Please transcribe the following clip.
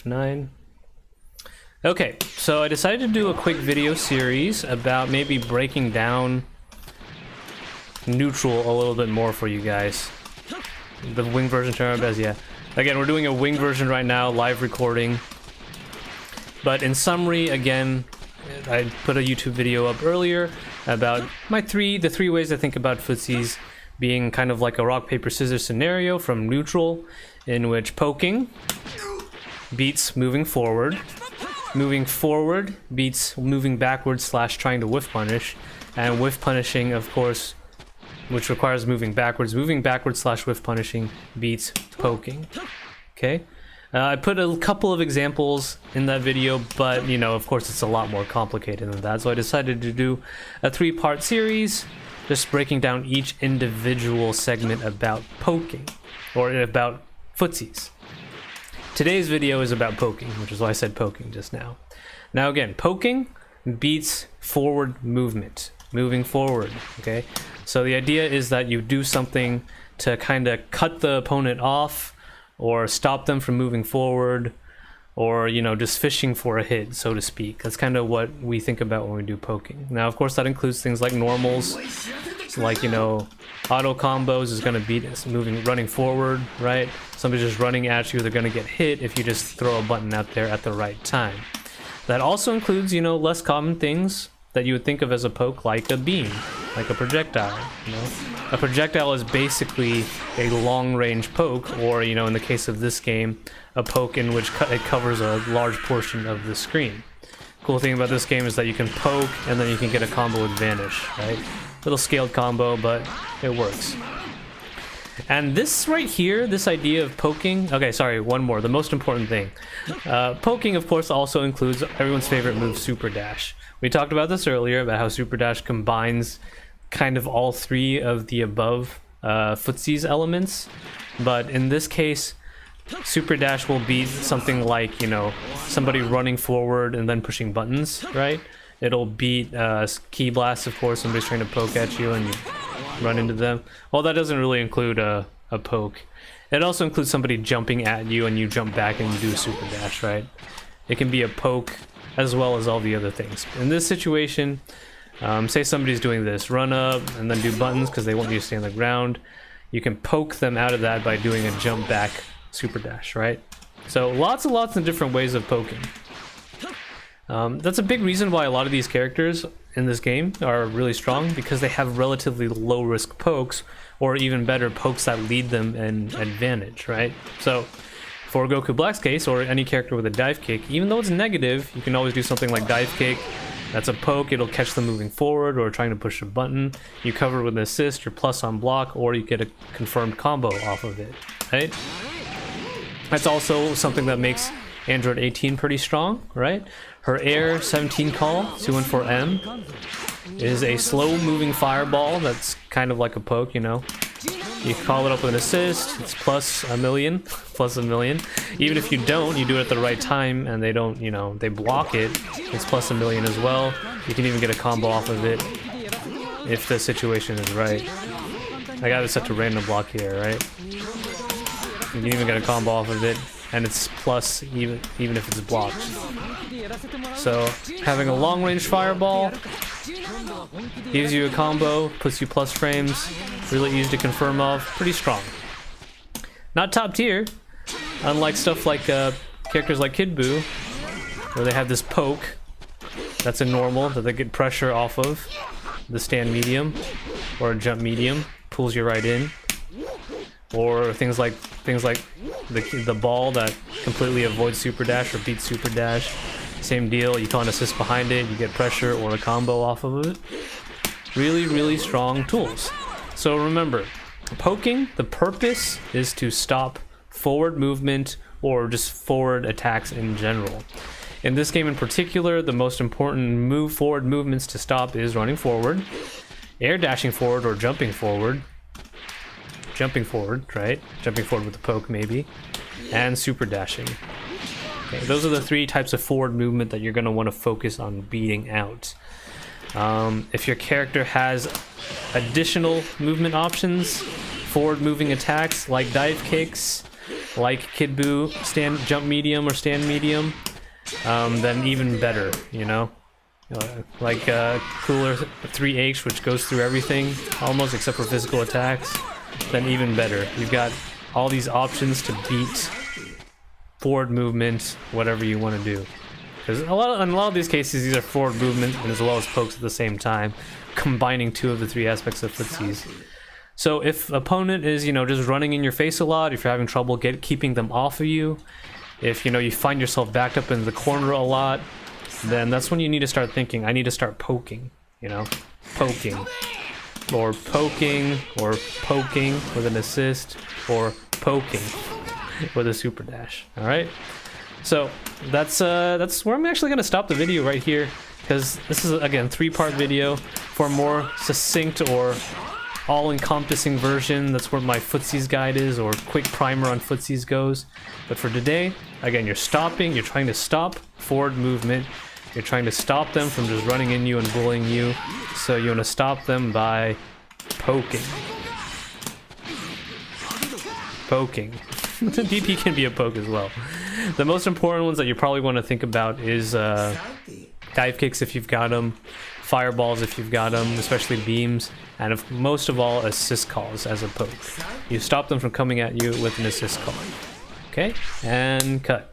F9. Okay, so I decided to do a quick video series about maybe breaking down neutral a little bit more for you guys. The wing version, try my best, yeah. Again, we're doing a wing version right now, live recording. But in summary, again, I put a YouTube video up earlier about the three ways I think about footsies being kind of like a rock, paper, scissors scenario from neutral, in which poking beats moving forward beats moving backwards / trying to whiff punish, and whiff punishing, of course, which requires moving backwards / whiff punishing beats poking. Okay, I put a couple of examples in that video, but you know, of course, it's a lot more complicated than that, so I decided to do a 3-part series just breaking down each individual segment about poking, or about footsies. Today's video is about poking, which is why I said poking just now. Now again, poking beats forward movement, moving forward, okay? So the idea is that you do something to kind of cut the opponent off, or stop them from moving forward, or, you know, just fishing for a hit, so to speak. That's kind of what we think about when we do poking. Now, of course, that includes things like normals, like, you know, auto combos is going to beat running forward, right? Somebody's just running at you, they're going to get hit if you just throw a button out there at the right time. That also includes, you know, less common things that you would think of as a poke, like a beam, like a projectile, you know? A projectile is basically a long-range poke, or, you know, in the case of this game, a poke in which it covers a large portion of the screen. Cool thing about this game is that you can poke, and then you can get a combo with vanish, right? Little scaled combo, but it works. And this right here, this idea of poking... Okay, sorry, one more. The most important thing. Poking, of course, also includes everyone's favorite move, Super Dash. We talked about this earlier, about how Super Dash combines kind of all three of the above footsies elements. But in this case, Super Dash will be something like, you know, somebody running forward and then pushing buttons, right? It'll beat Key Blast, of course. Somebody's trying to poke at you and you run into them. Well, that doesn't really include a poke. It also includes somebody jumping at you and you jump back and you do a Super Dash, right? It can be a poke as well as all the other things. In this situation, say somebody's doing this, run up and then do buttons because they want you to stay on the ground. You can poke them out of that by doing a jump back Super Dash, right? So lots and lots of different ways of poking. That's a big reason why a lot of these characters in this game are really strong, because they have relatively low risk pokes, or even better, pokes that lead them in advantage, right? So for Goku Black's case, or any character with a dive kick, even though it's negative, you can always do something like dive kick. That's a poke, it'll catch them moving forward or trying to push a button. You cover with an assist, you're plus on block, or you get a confirmed combo off of it, right? That's also something that makes Android 18 pretty strong, right? Her Air 17 call, 214M, is a slow-moving fireball that's kind of like a poke, you know? You call it up with an assist, it's plus a million. Even if you don't, you do it at the right time and they don't, you know, they block it, it's plus a million as well. You can even get a combo off of it if the situation is right. I got it set to random block here, right? You can even get a combo off of it, and it's plus even if it's blocked. So having a long range fireball gives you a combo, puts you plus frames, really easy to confirm off, pretty strong. Not top tier, unlike stuff like characters like Kid Buu, where they have this poke that's a normal that they get pressure off of, the stand medium or a jump medium, pulls you right in. Or things like the ball that completely avoids Super Dash or beats Super Dash. Same deal, you call an assist behind it, you get pressure or a combo off of it. Really, really strong tools. So remember, poking, the purpose is to stop forward movement or just forward attacks in general. In this game in particular, the most important forward movements to stop is running forward, air dashing forward or jumping forward, right? Jumping forward with the poke maybe, and super dashing. Okay, those are the three types of forward movement that you're going to want to focus on beating out. If your character has additional movement options, forward moving attacks like dive kicks, like Kid Buu, stand jump medium or stand medium, then even better, you know? Like Cooler 3H, which goes through everything, almost except for physical attacks, then even better. You've got all these options to beat forward movement, whatever you want to do. Because in a lot of these cases, these are forward movement and as well as pokes at the same time, combining 2 of the 3 aspects of Footsies. So if opponent is, you know, just running in your face a lot, if you're having trouble keeping them off of you, if, you know, you find yourself backed up in the corner a lot, then that's when you need to start thinking, I need to start poking, you know, poking with an assist, or poking with a super dash. All right, so that's where I'm actually gonna stop the video right here, because this is again 3-part video. For a more succinct or all-encompassing version, that's where my Footsies guide is, or quick primer on Footsies goes. But for today, again, you're trying to stop forward movement. You're trying to stop them from just running in you and bullying you. So you want to stop them by poking. Poking. The DP can be a poke as well. The most important ones that you probably want to think about is dive kicks if you've got them, fireballs if you've got them, especially beams, and most of all, assist calls as a poke. You stop them from coming at you with an assist call. Okay, and cut.